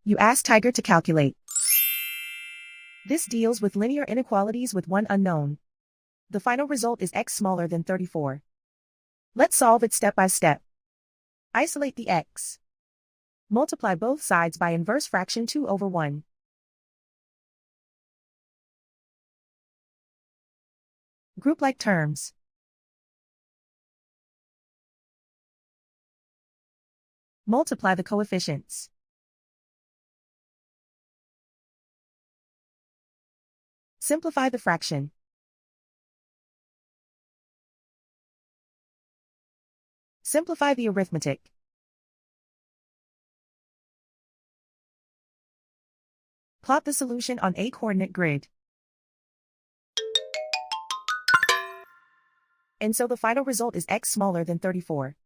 You ask Tiger to calculate. This deals with linear inequalities with one unknown. The final result is x smaller than 34. Let's solve it step by step. Isolate the x. Multiply both sides by inverse fraction 2 over 1. Group like terms. Multiply the coefficients. Simplify the fraction. Simplify the arithmetic. Plot the solution on a coordinate grid. And so the final result is x smaller than 34.